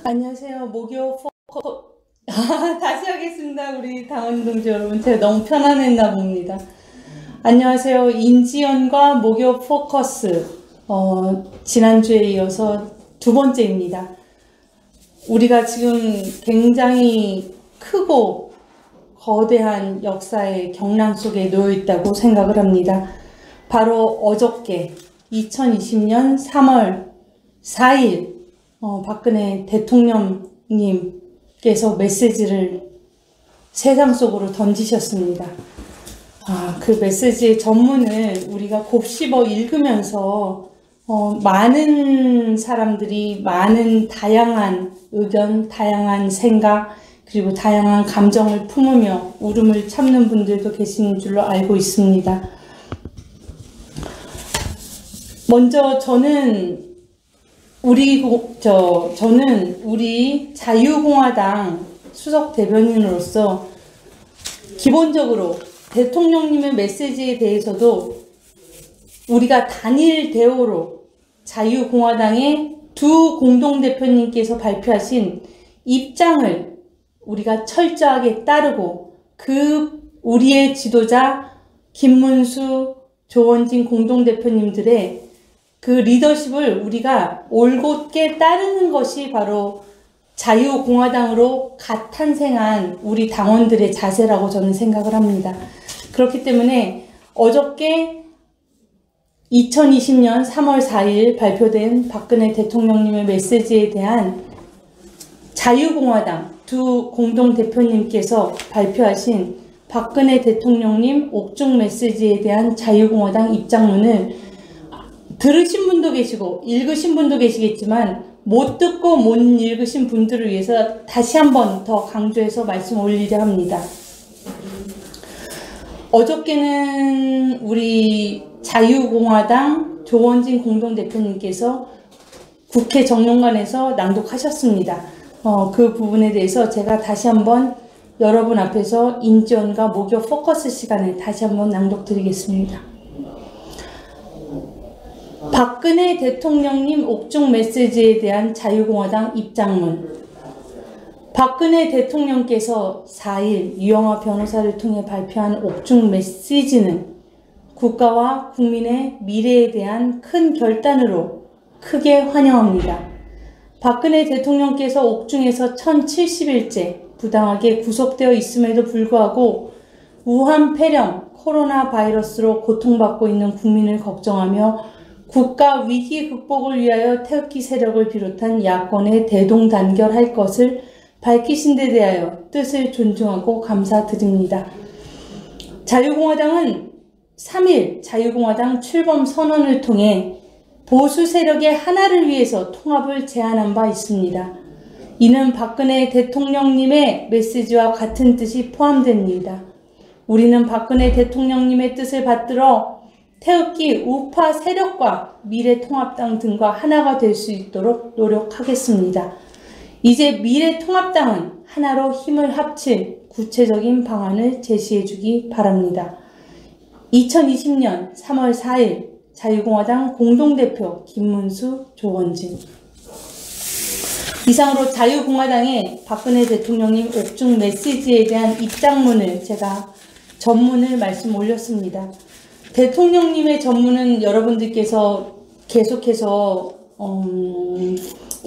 안녕하세요. 다시 하겠습니다. 우리 당원 동지 여러분. 제가 너무 편안했나 봅니다. 안녕하세요. 인지연과 목요 포커스. 지난주에 이어서 두 번째입니다. 우리가 지금 굉장히 크고 거대한 역사의 경랑 속에 놓여 있다고 생각을 합니다. 바로 어저께 2020년 3월 4일 박근혜 대통령님께서 메시지를 세상 속으로 던지셨습니다. 그 메시지의 전문을 우리가 곱씹어 읽으면서 많은 사람들이 많은 다양한 의견, 다양한 생각, 그리고 다양한 감정을 품으며 울음을 참는 분들도 계신 줄로 알고 있습니다. 먼저 저는 우리 자유공화당 수석 대변인으로서 기본적으로 대통령님의 메시지에 대해서도 우리가 단일 대오로 자유공화당의 두 공동대표님께서 발표하신 입장을 우리가 철저하게 따르고 우리의 지도자 김문수, 조원진 공동대표님들의 그 리더십을 우리가 올곧게 따르는 것이 바로 자유공화당으로 갓 탄생한 우리 당원들의 자세라고 저는 생각을 합니다. 그렇기 때문에 어저께 2020년 3월 4일 발표된 박근혜 대통령님의 메시지에 대한 자유공화당 두 공동대표님께서 발표하신 박근혜 대통령님 옥중 메시지에 대한 자유공화당 입장문을 들으신 분도 계시고 읽으신 분도 계시겠지만 못 듣고 못 읽으신 분들을 위해서 다시 한번 더 강조해서 말씀 올리려 합니다. 어저께는 우리 자유공화당 조원진 공동대표님께서 국회 정론관에서 낭독하셨습니다. 그 부분에 대해서 제가 다시 한번 여러분 앞에서 인지연과 목요 포커스 시간에 다시 한번 낭독드리겠습니다. 박근혜 대통령님 옥중 메시지에 대한 자유공화당 입장문. 박근혜 대통령께서 4일 유영하 변호사를 통해 발표한 옥중 메시지는 국가와 국민의 미래에 대한 큰 결단으로 크게 환영합니다. 박근혜 대통령께서 옥중에서 1070일째 부당하게 구속되어 있음에도 불구하고 우한 폐렴 코로나 바이러스로 고통받고 있는 국민을 걱정하며 국가 위기 극복을 위하여 태극기 세력을 비롯한 야권에 대동단결할 것을 밝히신 데 대하여 뜻을 존중하고 감사드립니다. 자유공화당은 3일 자유공화당 출범 선언을 통해 보수 세력의 하나를 위해서 통합을 제안한 바 있습니다. 이는 박근혜 대통령님의 메시지와 같은 뜻이 포함됩니다. 우리는 박근혜 대통령님의 뜻을 받들어 태극기 우파 세력과 미래통합당 등과 하나가 될 수 있도록 노력하겠습니다. 이제 미래통합당은 하나로 힘을 합칠 구체적인 방안을 제시해 주기 바랍니다. 2020년 3월 4일 자유공화당 공동대표 김문수, 조원진. 이상으로 자유공화당의 박근혜 대통령님 옥중 메시지에 대한 입장문을 제가 전문을 말씀 올렸습니다. 대통령님의 전문은 여러분들께서 계속해서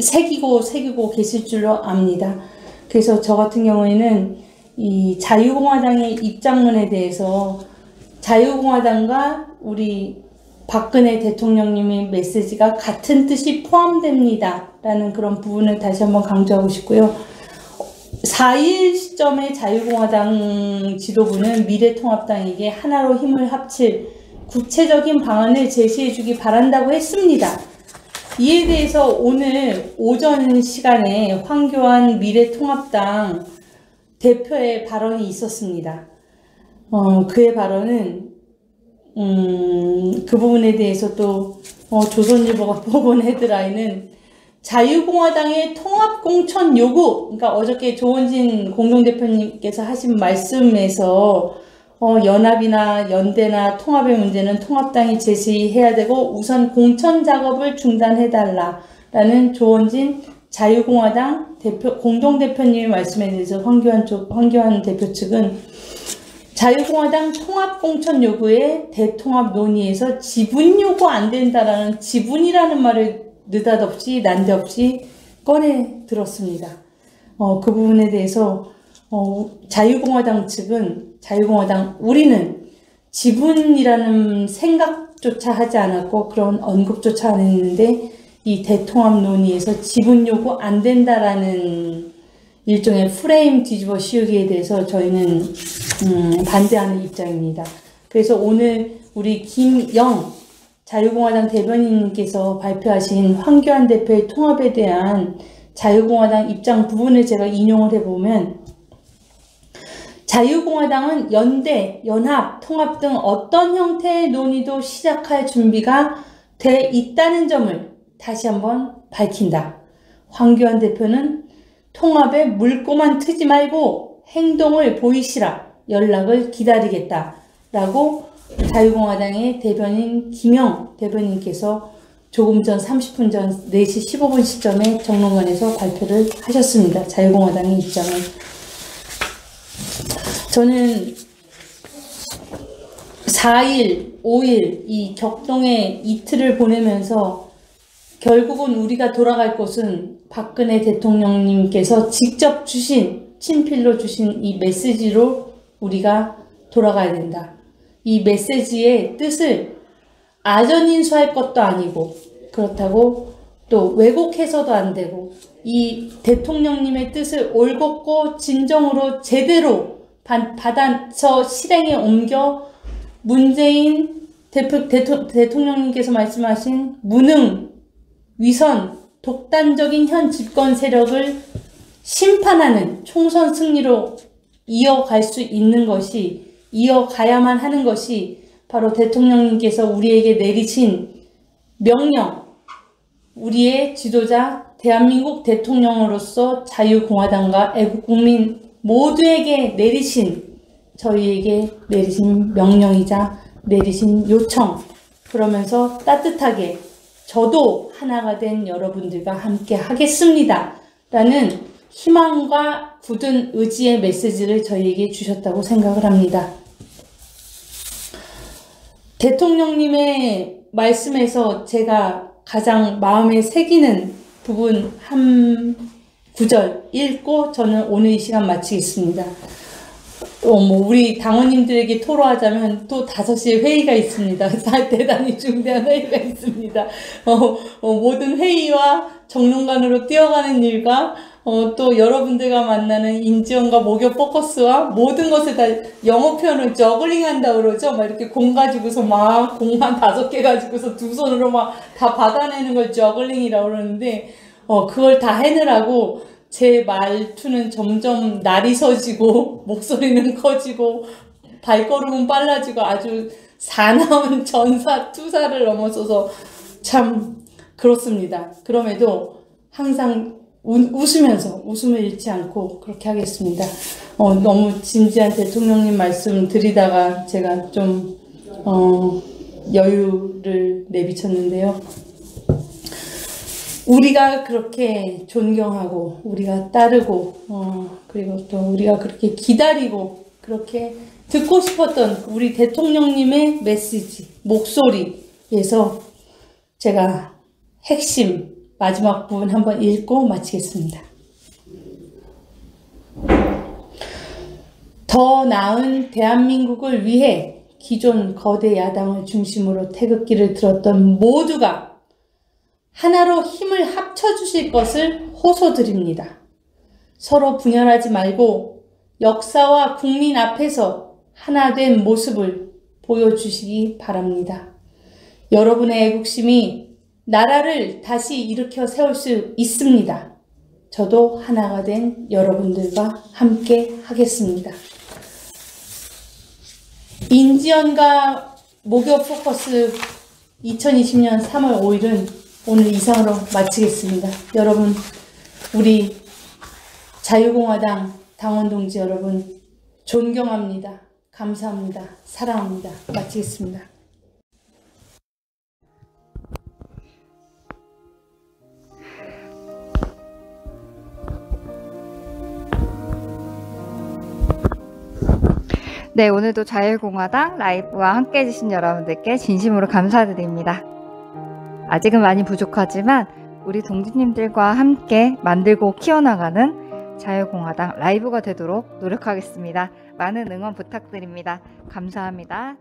새기고 계실 줄로 압니다. 그래서 저 같은 경우에는 이 자유공화당의 입장문에 대해서 자유공화당과 우리 박근혜 대통령님의 메시지가 같은 뜻이 포함됩니다 라는 그런 부분을 다시 한번 강조하고 싶고요. 4일 시점에 자유공화당 지도부는 미래통합당에게 하나로 힘을 합칠 구체적인 방안을 제시해 주기 바란다고 했습니다. 이에 대해서 오늘 오전 시간에 황교안 미래통합당 대표의 발언이 있었습니다. 그의 발언은 그 부분에 대해서 또 조선일보가 뽑은 헤드라인은 자유공화당의 통합공천 요구, 그러니까 어저께 조원진 공동대표님께서 하신 말씀에서 연합이나 연대나 통합의 문제는 통합당이 제시해야 되고 우선 공천 작업을 중단해달라라는 조원진 자유공화당 공동대표님의 말씀에 대해서 황교안 대표 측은 자유공화당 통합공천 요구에 대통합 논의에서 지분 요구 안 된다라는 지분이라는 말을 느닷없이 난데없이 꺼내 들었습니다. 그 부분에 대해서 자유공화당 측은 우리는 지분이라는 생각조차 하지 않았고 그런 언급조차 안 했는데 이 대통합 논의에서 지분 요구 안 된다라는 일종의 프레임 뒤집어 씌우기에 대해서 저희는 반대하는 입장입니다. 그래서 오늘 우리 김영 자유공화당 대변인님께서 발표하신 황교안 대표의 통합에 대한 자유공화당 입장 부분을 제가 인용을 해보면 자유공화당은 연대, 연합, 통합 등 어떤 형태의 논의도 시작할 준비가 돼 있다는 점을 다시 한번 밝힌다. 황교안 대표는 통합에 물꼬만 트지 말고 행동을 보이시라 연락을 기다리겠다 라고 자유공화당의 대변인 김영 대변인께서 조금 전 30분 전 4시 15분 시점에 정론관에서 발표를 하셨습니다. 자유공화당의 입장을. 저는 4일, 5일 이 격동의 이틀을 보내면서 결국은 우리가 돌아갈 곳은 박근혜 대통령님께서 직접 주신, 친필로 주신 이 메시지로 우리가 돌아가야 된다. 이 메시지의 뜻을 아전인수할 것도 아니고 그렇다고 또 왜곡해서도 안 되고 이 대통령님의 뜻을 올곧고 진정으로 제대로 받아서 실행에 옮겨 문재인 대통령님께서 말씀하신 무능, 위선, 독단적인 현 집권 세력을 심판하는 총선 승리로 이어갈 수 있는 것이, 이어가야만 하는 것이 바로 대통령님께서 우리에게 내리신 명령, 우리의 지도자 대한민국 대통령으로서 자유공화당과 애국국민 모두에게 내리신, 저희에게 내리신 명령이자 내리신 요청, 그러면서 따뜻하게 저도 하나가 된 여러분들과 함께 하겠습니다 라는 희망과 굳은 의지의 메시지를 저희에게 주셨다고 생각을 합니다. 대통령님의 말씀에서 제가 가장 마음에 새기는 부분 한 구절 읽고 저는 오늘 이 시간 마치겠습니다. 우리 당원님들에게 토로하자면 또 5시에 회의가 있습니다. 대단히 중대한 회의가 있습니다. 모든 회의와 정론관으로 뛰어가는 일과 또 여러분들과 만나는 인지원과 목요 포커스와 모든 것을 다 영어 표현을 저글링 한다 그러죠. 막 이렇게 공 가지고서 막 공만 5개 가지고서 두 손으로 막 다 받아내는 걸 저글링이라고 그러는데 그걸 다 해내라고 제 말투는 점점 날이 서지고 목소리는 커지고 발걸음은 빨라지고 아주 사나운 전사 투사를 넘어서서 참 그렇습니다. 그럼에도 항상 웃으면서 웃음을 잃지 않고 그렇게 하겠습니다. 너무 진지한 대통령님 말씀 드리다가 제가 좀 여유를 내비쳤는데요. 우리가 그렇게 존경하고 우리가 따르고 그리고 또 우리가 그렇게 기다리고 그렇게 듣고 싶었던 우리 대통령님의 메시지, 목소리에서 제가 핵심 마지막 부분 한번 읽고 마치겠습니다. 더 나은 대한민국을 위해 기존 거대 야당을 중심으로 태극기를 들었던 모두가 하나로 힘을 합쳐주실 것을 호소드립니다. 서로 분열하지 말고 역사와 국민 앞에서 하나된 모습을 보여주시기 바랍니다. 여러분의 애국심이 나라를 다시 일으켜 세울 수 있습니다. 저도 하나가 된 여러분들과 함께 하겠습니다. 인지연과 목요 포커스 2020년 3월 5일은 오늘 이상으로 마치겠습니다. 여러분, 우리 자유공화당 당원 동지 여러분, 존경합니다. 감사합니다. 사랑합니다. 마치겠습니다. 네, 오늘도 자유공화당 라이브와 함께 해주신 여러분들께 진심으로 감사드립니다. 아직은 많이 부족하지만 우리 동지님들과 함께 만들고 키워나가는 자유공화당 라이브가 되도록 노력하겠습니다. 많은 응원 부탁드립니다. 감사합니다.